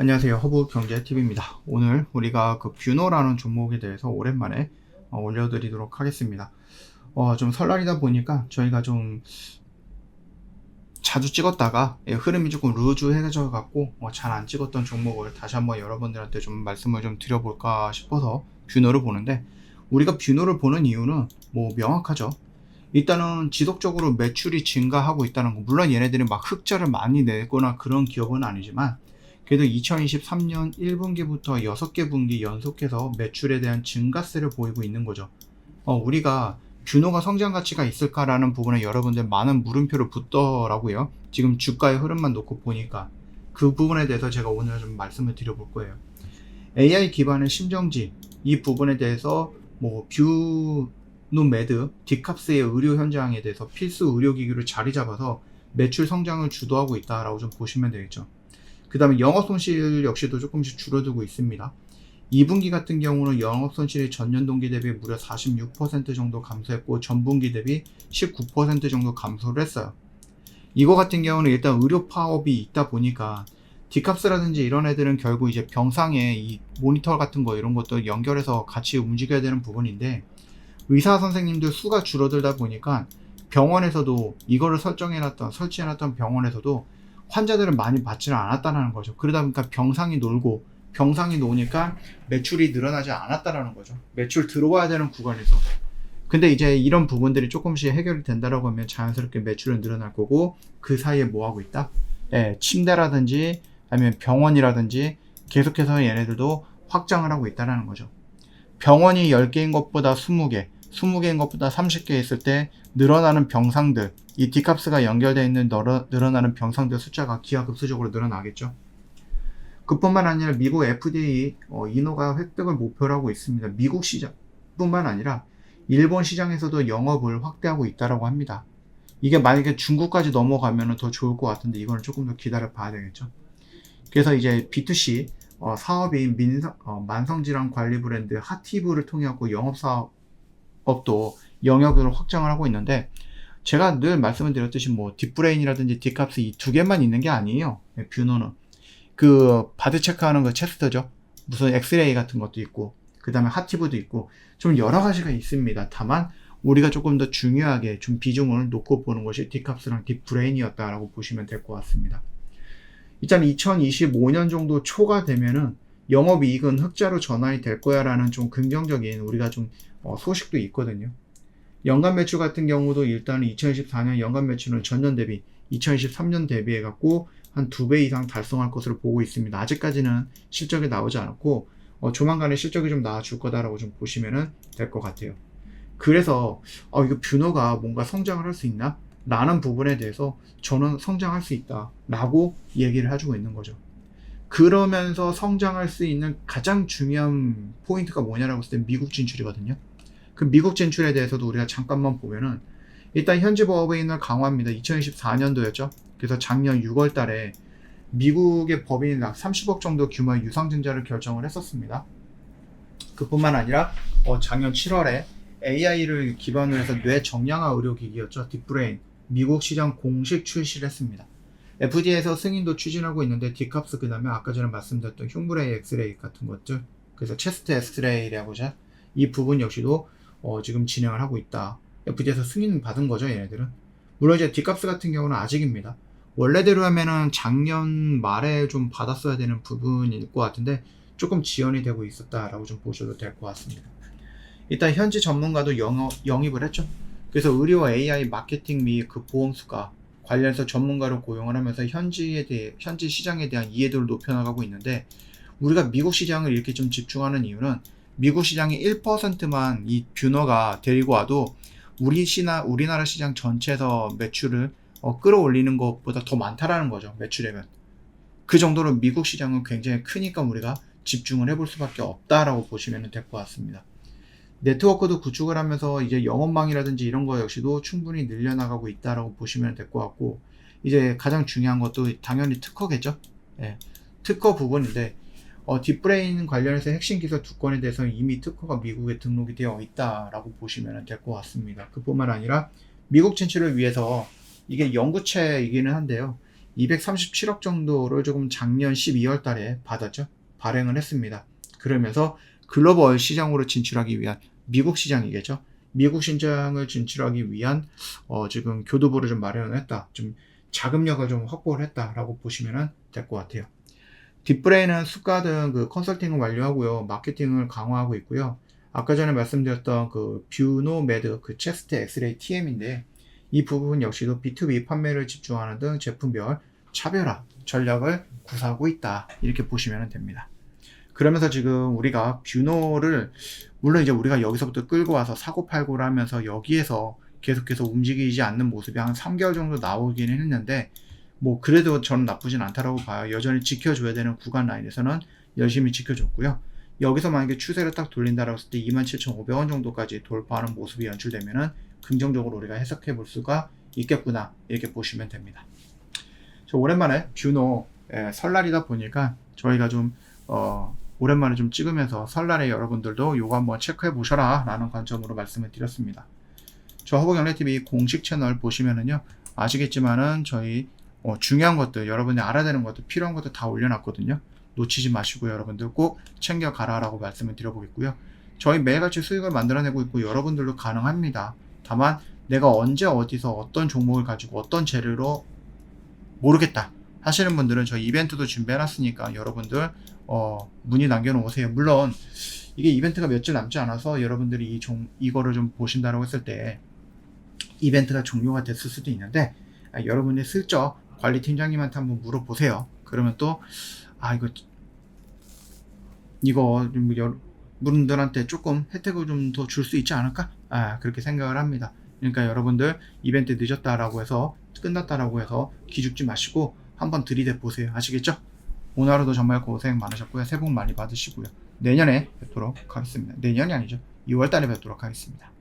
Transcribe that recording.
안녕하세요. 허브경제TV입니다. 오늘 우리가 그 뷰노라는 종목에 대해서 오랜만에 올려드리도록 하겠습니다. 좀 설날이다 보니까 저희가 좀 자주 찍었다가 흐름이 조금 루즈해져 갖고 잘 안 찍었던 종목을 다시 한번 여러분들한테 좀 말씀을 좀 드려볼까 싶어서 뷰노를 보는데, 우리가 뷰노를 보는 이유는 뭐 명확하죠. 일단은 지속적으로 매출이 증가하고 있다는 거, 물론 얘네들이 막 흑자를 많이 내거나 그런 기업은 아니지만 그래도 2023년 1분기부터 6개 분기 연속해서 매출에 대한 증가세를 보이고 있는 거죠. 우리가 뷰노가 성장 가치가 있을까라는 부분에 여러분들 많은 물음표를 붙더라고요. 지금 주가의 흐름만 놓고 보니까 그 부분에 대해서 제가 오늘 좀 말씀을 드려볼 거예요. AI 기반의 심정지, 이 부분에 대해서 뭐 뷰노메드, 디캅스의 의료 현장에 대해서 필수 의료기기로 자리 잡아서 매출 성장을 주도하고 있다라고 좀 보시면 되겠죠. 그 다음에 영업손실 역시도 조금씩 줄어들고 있습니다. 2분기 같은 경우는 영업손실이 전년 동기 대비 무려 46% 정도 감소했고, 전분기 대비 19% 정도 감소를 했어요. 이거 같은 경우는 일단 의료 파업이 있다 보니까 디캅스라든지 이런 애들은 결국 이제 병상에 이 모니터 같은 거 이런 것도 연결해서 같이 움직여야 되는 부분인데, 의사 선생님들 수가 줄어들다 보니까 병원에서도 이거를 설치해놨던 병원에서도 환자들을 많이 받지는 않았다는 거죠. 그러다 보니까 병상이 노니까 매출이 늘어나지 않았다는 거죠. 매출 들어와야 되는 구간에서. 근데 이제 이런 부분들이 조금씩 해결이 된다라고 하면 자연스럽게 매출은 늘어날 거고, 그 사이에 뭐 하고 있다? 침대라든지 아니면 병원이라든지 계속해서 얘네들도 확장을 하고 있다는 거죠. 병원이 10개인 것보다 20개, 20개인 것보다 30개 있을 때 늘어나는 병상들, 이 디캅스가 연결되어 있는 늘어나는 병상들 숫자가 기하급수적으로 늘어나겠죠. 그뿐만 아니라 미국 FDA 인허가 획득을 목표로 하고 있습니다. 미국 시장뿐만 아니라 일본 시장에서도 영업을 확대하고 있다고 합니다. 이게 만약에 중국까지 넘어가면 더 좋을 것 같은데, 이거는 조금 더 기다려 봐야 되겠죠. 그래서 이제 B2C 사업인 만성질환 관리 브랜드 하티브를 통해 갖고 영업사업도 영역으로 확장을 하고 있는데, 제가 늘 말씀을 드렸듯이 뭐 딥브레인이라든지 디캅스 이 두 개만 있는 게 아니에요. 뷰노는 그 바드 체크하는 그 체스터죠. 무슨 엑스레이 같은 것도 있고, 그 다음에 하티브도 있고, 좀 여러 가지가 있습니다. 다만 우리가 조금 더 중요하게 좀 비중을 놓고 보는 것이 디캅스랑 딥브레인이었다라고 보시면 될 것 같습니다. 일단 2025년 정도 초가 되면은 영업이익은 흑자로 전환이 될 거야 라는 좀 긍정적인 우리가 좀 소식도 있거든요. 연간 매출 같은 경우도 일단 2024년 연간 매출은 전년 대비 2023년 대비해 갖고 한 2배 이상 달성할 것으로 보고 있습니다. 아직까지는 실적이 나오지 않았고 조만간에 실적이 좀 나와줄 거다라고 좀 보시면 될 것 같아요. 그래서 이거 뷰노가 뭔가 성장을 할 수 있나? 라는 부분에 대해서 저는 성장할 수 있다 라고 얘기를 해주고 있는 거죠. 그러면서 성장할 수 있는 가장 중요한 포인트가 뭐냐라고 했을 때 미국 진출이거든요. 그 미국 진출에 대해서도 우리가 잠깐만 보면은, 일단 현지 법인을 강화합니다. 2024년도였죠. 그래서 작년 6월 달에 미국의 법인이 약 30억 정도 규모의 유상증자를 결정을 했었습니다. 그뿐만 아니라 작년 7월에 AI를 기반으로 해서 뇌 정량화 의료기기였죠. 딥브레인 미국 시장 공식 출시를 했습니다. FDA에서 승인도 추진하고 있는데, 디캅스 그 다음에 아까 전에 말씀드렸던 흉부레이 엑스레이 같은 것들, 그래서 체스트 엑스레이라고 하죠. 이 부분 역시도 지금 진행을 하고 있다. FDA에서 승인 받은 거죠, 얘네들은. 물론 이제 디캅스 같은 경우는 아직입니다. 원래대로 하면은 작년 말에 좀 받았어야 되는 부분일 것 같은데, 조금 지연이 되고 있었다라고 좀 보셔도 될 것 같습니다. 일단 현지 전문가도 영입을 했죠. 그래서 의료 AI 마케팅 및 그 보험수가 관련해서 전문가를 고용을 하면서 현지 시장에 대한 이해도를 높여나가고 있는데, 우리가 미국 시장을 이렇게 좀 집중하는 이유는 미국 시장의 1%만 이 뷰너가 데리고 와도 우리나라 시장 전체에서 매출을 끌어올리는 것보다 더 많다라는 거죠. 매출액은. 그 정도로 미국 시장은 굉장히 크니까 우리가 집중을 해볼 수밖에 없다라고 보시면 될 것 같습니다. 네트워크도 구축을 하면서 이제 영업망이라든지 이런 거 역시도 충분히 늘려나가고 있다라고 보시면 될 것 같고, 이제 가장 중요한 것도 당연히 특허겠죠. 특허 부분인데, 딥브레인 관련해서 핵심 기술 2건에 대해서는 이미 특허가 미국에 등록이 되어 있다라고 보시면 될 것 같습니다. 그뿐만 아니라 미국 진출을 위해서 이게 연구체이기는 한데요. 237억 정도를 조금 작년 12월 달에 받았죠. 발행을 했습니다. 그러면서 글로벌 시장으로 진출하기 위한 미국 시장이겠죠. 미국 시장을 진출하기 위한 지금 교두보를 좀 마련을 했다. 좀 자금력을 좀 확보를 했다라고 보시면 될 것 같아요. 딥브레인은 수가 등 그 컨설팅을 완료하고요. 마케팅을 강화하고 있고요. 아까 전에 말씀드렸던 그 뷰노메드 그 체스트 엑스레이 TM인데 이 부분 역시도 B2B 판매를 집중하는 등 제품별 차별화 전략을 구사하고 있다. 이렇게 보시면 됩니다. 그러면서 지금 우리가 뷰노를 물론 이제 우리가 여기서부터 끌고 와서 사고팔고를 하면서 여기에서 계속해서 움직이지 않는 모습이 한 3개월 정도 나오기는 했는데 뭐 그래도 저는 나쁘진 않다라고 봐요. 여전히 지켜줘야 되는 구간 라인에서는 열심히 지켜줬고요. 여기서 만약에 추세를 딱 돌린다라고 했을 때 27,500원 정도까지 돌파하는 모습이 연출되면은 긍정적으로 우리가 해석해 볼 수가 있겠구나 이렇게 보시면 됩니다. 저 오랜만에 뷰노 설날이다 보니까 저희가 좀 오랜만에 좀 찍으면서 설날에 여러분들도 요거 한번 체크해 보셔라 라는 관점으로 말씀을 드렸습니다. 저 허브경제TV 공식 채널 보시면은요 아시겠지만은 저희 중요한 것들 여러분이 알아야 되는 것들 필요한 것들 다 올려놨거든요. 놓치지 마시고 여러분들 꼭 챙겨가라 라고 말씀을 드려보겠고요. 저희 매일같이 수익을 만들어내고 있고 여러분들도 가능합니다. 다만 내가 언제 어디서 어떤 종목을 가지고 어떤 재료로 모르겠다 하시는 분들은 저희 이벤트도 준비해놨으니까 여러분들 문의 남겨놓으세요. 물론 이게 이벤트가 며칠 남지 않아서 여러분들이 이거를 좀 보신다고 했을 때 이벤트가 종료가 됐을 수도 있는데 여러분이 슬쩍 관리팀장님한테 한번 물어보세요. 그러면 또 이거 좀 여러분들한테 조금 혜택을 좀 더 줄 수 있지 않을까? 그렇게 생각을 합니다. 그러니까 여러분들 이벤트 늦었다라고 해서 끝났다라고 해서 기죽지 마시고 한번 들이대 보세요. 아시겠죠? 오늘 하루도 정말 고생 많으셨고요. 새해 복 많이 받으시고요. 내년에 뵙도록 하겠습니다. 내년이 아니죠. 2월 달에 뵙도록 하겠습니다.